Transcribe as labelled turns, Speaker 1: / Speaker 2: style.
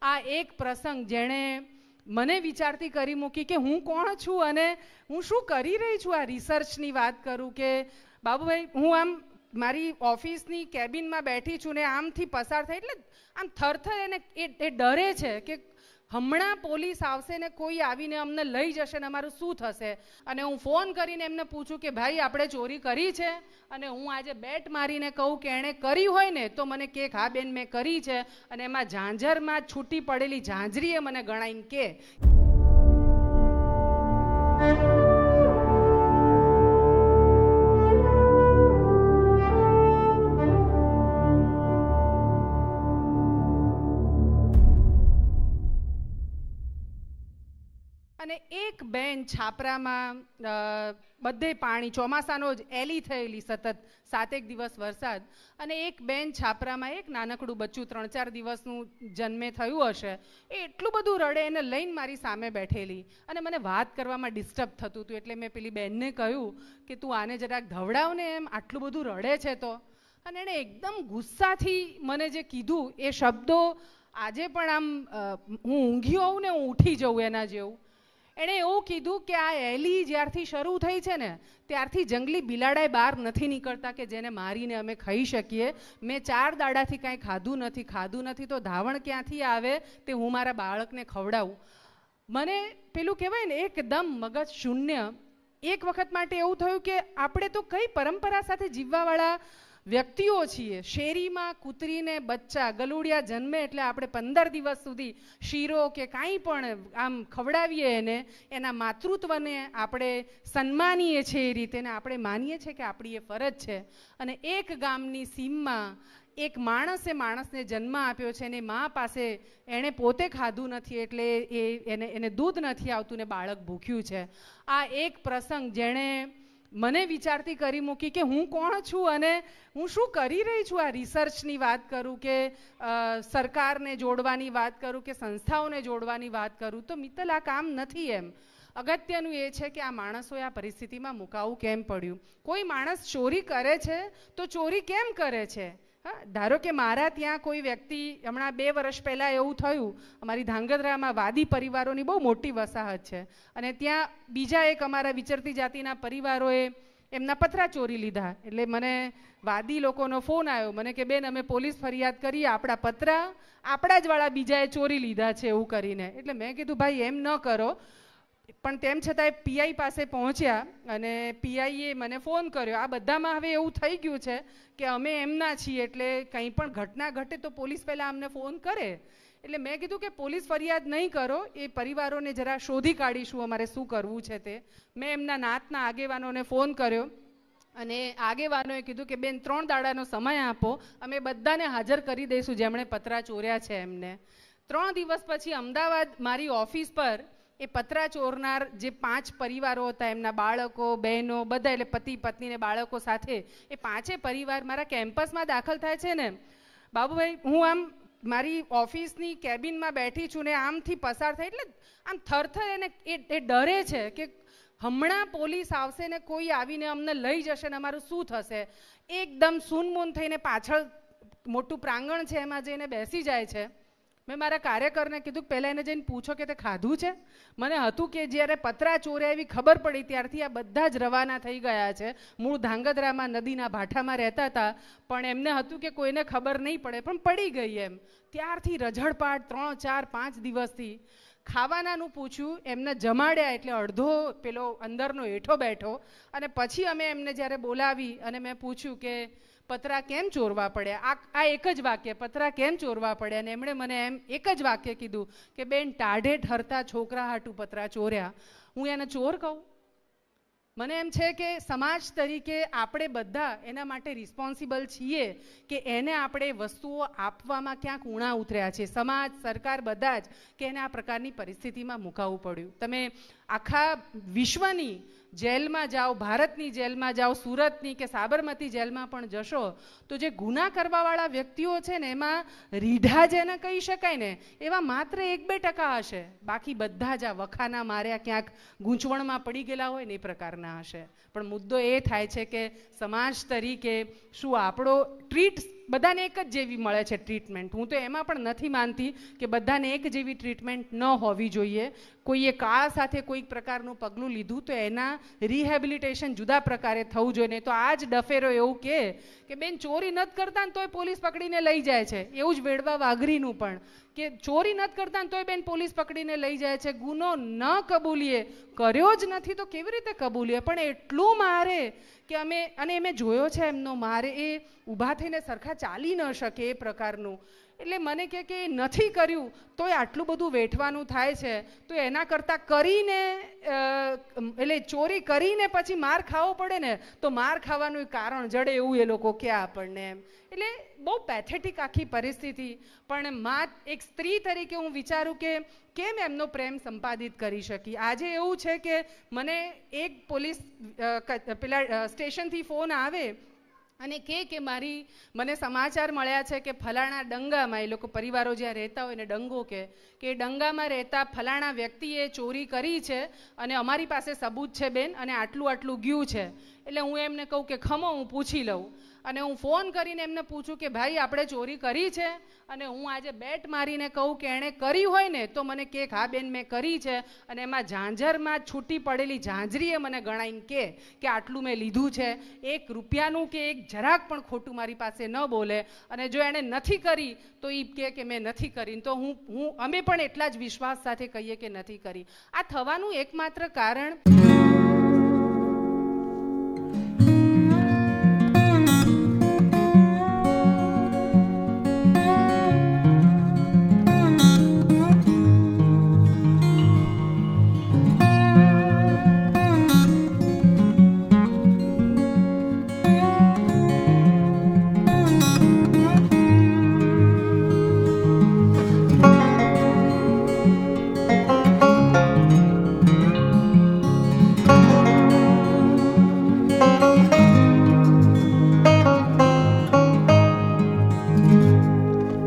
Speaker 1: આ એક પ્રસંગ જેણે મને વિચારતી કરી મૂકી કે હું કોણ છું અને હું શું કરી રહી છું. આ રિસર્ચની વાત કરું કે બાબુભાઈ, હું આમ મારી ઓફિસની કેબિનમાં બેઠી છું ને આમથી પસાર થાય એટલે આમ થરથર એને એ ડરે છે કે હમણાં પોલીસ આવશે ને કોઈ આવીને અમને લઈ જશે ને અમારું શું થશે. અને હું ફોન કરીને એમને પૂછું કે ભાઈ આપણે ચોરી કરી છે, અને હું આજે બેટ મારીને કહું કે એણે કરી હોય ને તો મને કે હા બેન મેં કરી છે, અને એમાં ઝાંઝરમાં છૂટી પડેલી ઝાંઝરીએ મને ગણાઈને કે અને એક બેન છાપરામાં બધે પાણી, ચોમાસાનો જ એલી થયેલી સતત 7-1 દિવસ વરસાદ, અને એક બેન છાપરામાં એક નાનકડું બચ્ચું 3-4 દિવસનું જન્મે થયું હશે, એ એટલું બધું રડે એને લઈને મારી સામે બેઠેલી, અને મને વાત કરવામાં ડિસ્ટર્બ થતું હતું. એટલે મેં પેલી બેનને કહ્યું કે તું આને જરાક ધવડાવ ને, એમ આટલું બધું રડે છે તો. અને એણે એકદમ ગુસ્સાથી મને જે કીધું એ શબ્દો આજે પણ આમ હું ઊંઘી હોઉં ને હું ઉઠી જઉં એના જેવું. એણે એવું કીધું કે આ એલી જ્યારથી શરૂ થઈ છે ને ત્યારથી જંગલી બિલાડાએ બહાર નથી નીકળતા કે જેને મારીને અમે ખાઈ શકીએ. મેં 4 દાડાથી કાંઈ ખાધું નથી તો ધાવણ ક્યાંથી આવે તે હું મારા બાળકને ખવડાવું. મને પેલું કહેવાય ને એકદમ મગજ શૂન્ય. એક વખત માટે એવું થયું કે આપણે તો કઈ પરંપરા સાથે જીવવાવાળા વ્યક્તિઓ છીએ. શેરીમાં કૂતરીને બચ્ચા ગલુડિયા જન્મે એટલે આપણે 15 દિવસ સુધી શીરો કે કાંઈ પણ આમ ખવડાવીએ એને, એના માતૃત્વને આપણે સન્માનીએ છીએ એ રીતે, ને આપણે માનીએ છીએ કે આપણી એ ફરજ છે. અને એક ગામની સીમમાં એક માણસને જન્મ આપ્યો છે, અને મા પાસે એણે પોતે ખાધું નથી એટલે એને દૂધ નથી આવતું ને બાળક ભૂખ્યું છે. આ એક પ્રસંગ જેણે મને વિચારતી કરી મૂકી કે હું કોણ છું અને હું શું કરી રહી છું. આ રિસર્ચની વાત કરું કે સરકારને જોડવાની વાત કરું કે સંસ્થાઓને જોડવાની વાત કરું તો મિત્તલ આ કામ નથી. એમ અગત્યનું એ છે કે આ માણસોએ આ પરિસ્થિતિમાં મુકાવું કેમ પડ્યું. કોઈ માણસ ચોરી કરે છે તો ચોરી કેમ કરે છે. ધારો કે મારા ત્યાં કોઈ વ્યક્તિ, હમણાં 2 વર્ષ પહેલાં એવું થયું, અમારી ધાંગધ્રામાં વાદી પરિવારોની બહુ મોટી વસાહત છે, અને ત્યાં બીજા એક અમારા વિચરતી જાતિના પરિવારોએ એમના પતરા ચોરી લીધા. એટલે મને વાદી લોકોનો ફોન આવ્યો, મને કે બેન અમે પોલીસ ફરિયાદ કરીએ, આપણા પતરા આપણા જ વાળા બીજાએ ચોરી લીધા છે એવું કરીને. એટલે મેં કીધું ભાઈ એમ ન કરો, પણ તેમ છતાંય પીઆઈ પાસે પહોંચ્યા અને પીઆઈએ મને ફોન કર્યો. આ બધામાં હવે એવું થઈ ગયું છે કે અમે એમના છીએ એટલે કંઈ પણ ઘટના ઘટે તો પોલીસ પહેલાં અમને ફોન કરે. એટલે મેં કીધું કે પોલીસ ફરિયાદ નહીં કરો, એ પરિવારોને જરા શોધી કાઢીશું અમારે શું કરવું છે તે. મેં એમના નાતના આગેવાનોને ફોન કર્યો અને આગેવાનોએ કીધું કે બેન 3 દાડાનો સમય આપો, અમે બધાને હાજર કરી દઈશું જેમણે પતરા ચોર્યા છે એમને. 3 દિવસ પછી અમદાવાદ મારી ઓફિસ પર એ પતરા ચોરનાર જે 5 પરિવારો હતા, એમના બાળકો બહેનો બધા, એટલે પતિ પત્ની ને બાળકો સાથે એ 5 પરિવાર મારા કેમ્પસમાં દાખલ થાય છે ને બાબુભાઈ, હું આમ મારી ઓફિસની કેબિનમાં બેઠી છું ને આમથી પસાર થાય એટલે આમ થરથર એને એ ડરે છે કે હમણાં પોલીસ આવશે ને કોઈ આવીને અમને લઈ જશે ને અમારું શું થશે. એકદમ સૂનમૂન થઈને પાછળ મોટું પ્રાંગણ છે એમાં જઈને બેસી જાય છે. મેં મારા કાર્યકરને કીધું પહેલાં એને જઈને પૂછો કે તે ખાધું છે. મને હતું કે જ્યારે પતરા ચોર્યા એવી ખબર પડી ત્યારથી આ બધા જ રવાના થઈ ગયા છે. મૂળ ધાંગધ્રામાં નદીના ભાઠામાં રહેતા હતા, પણ એમને હતું કે કોઈને ખબર નહીં પડે, પણ પડી ગઈ એમ. ત્યારથી રઝળપાટ 3, 4, 5 દિવસથી. ખાવાનાનું પૂછ્યું, એમને જમાડ્યા એટલે અડધો પેલો અંદરનો હેઠો બેઠો, અને પછી અમે એમને જ્યારે બોલાવી અને મેં પૂછ્યું કે પતરા કેમ ચોરવા પડ્યા. આ એક જ વાક્ય, પતરા કેમ ચોરવા પડ્યા. અને એમણે મને એમ એક જ વાક્ય કીધું કે બેન ટાઢે ઠરતા છોકરા હાટું પતરા ચોર્યા. હું એને ચોર કહું? મને એમ છે કે સમાજ તરીકે આપણે બધા એના માટે રિસ્પોન્સિબલ છીએ કે એને આપણે વસ્તુઓ આપવામાં ક્યાંક ઊણા ઉતર્યા છે. સમાજ, સરકાર બધા જ કે એને આ પ્રકારની પરિસ્થિતિમાં મુકાવવું પડ્યું. તમે આખા વિશ્વની જેલમાં જાઓ, ભારતની જેલમાં જાઓ, સુરતની કે સાબરમતી જેલમાં પણ જશો તો જે ગુના કરવાવાળા વ્યક્તિઓ છે ને એમાં રીઢા જેને કહી શકાય ને એવા માત્ર 1-2% હશે. બાકી બધા જ આ વખાના માર્યા ક્યાંક ગૂંચવણમાં પડી ગયેલા હોય ને એ પ્રકારના હશે. પણ મુદ્દો એ થાય છે કે સમાજ તરીકે શું આપણો ટ્રીટ બધાને એક જ જેવી મળે છે ટ્રીટમેન્ટ. હું તો એમાં પણ નથી માનતી કે બધાને એક જેવી ટ્રીટમેન્ટ ન હોવી જોઈએ. કોઈએ કાળ સાથે કોઈક પ્રકારનું પગલું લીધું તો એના રિહેબિલિટેશન જુદા પ્રકારે થવું જોઈએ. નહીં તો આ જ ડફેરો એવું કે બેન ચોરી નથી કરતા ને તોય પોલીસ પકડીને લઈ જાય છે. એવું જ વેડવા વાઘરીનું પણ કે ચોરી નથી કરતા ને તોય બેન પોલીસ પકડીને લઈ જાય છે. ગુનો ન કબૂલીએ, કર્યો જ નથી તો કેવી રીતે કબૂલીએ? પણ એટલું મારે કે અને મેં જોયો છે એમનો મારે, એ ઊભા થઈને સરખા ચાલી ન શકે એ પ્રકારનું. એટલે મને કે નથી કર્યું તોય આટલું બધું વેઠવાનું થાય છે, તો એના કરતાં કરીને એટલે ચોરી કરીને પછી માર ખાવો પડે ને તો માર ખાવાનું કારણ જડે એવું એ લોકો કહે આપણને એમ. એટલે બહુ પેથેટિક આખી પરિસ્થિતિ. પણ એક સ્ત્રી તરીકે હું વિચારું કે કેમ એમનો પ્રેમ સંપાદિત કરી શકી. આજે એવું છે કે મને એક પોલીસ પેલા સ્ટેશનથી ફોન આવે અને કે મને સમાચાર મળ્યા છે કે ફલાણા ડંગામાં, એ લોકો પરિવારો જ્યાં રહેતા હોય ને ડંગો કે ડંગામાં રહેતા ફલાણા વ્યક્તિએ ચોરી કરી છે અને અમારી પાસે સબૂત છે બેન, અને આટલું આટલું ગયું છે. એટલે હું એમને કહું કે ખમો હું પૂછી લઉં. અને હું ફોન કરીને એમને પૂછું કે ભાઈ આપણે ચોરી કરી છે? અને હું આજે બેટ મારીને કહું કે એણે કરી હોય ને તો મને કે હા બેન મેં કરી છે, અને એમાં ઝાંઝરમાં છૂટી પડેલી ઝાંઝરીએ મને ગણાઈને કે આટલું મેં લીધું છે. 1 રૂપિયાનું કે એક જરાક પણ ખોટું મારી પાસે ન બોલે. અને જો એણે નથી કરી તો એ કે મેં નથી કરી, તો અમે પણ એટલા જ વિશ્વાસ સાથે કહીએ કે નથી કરી. આ થવાનું એકમાત્ર કારણ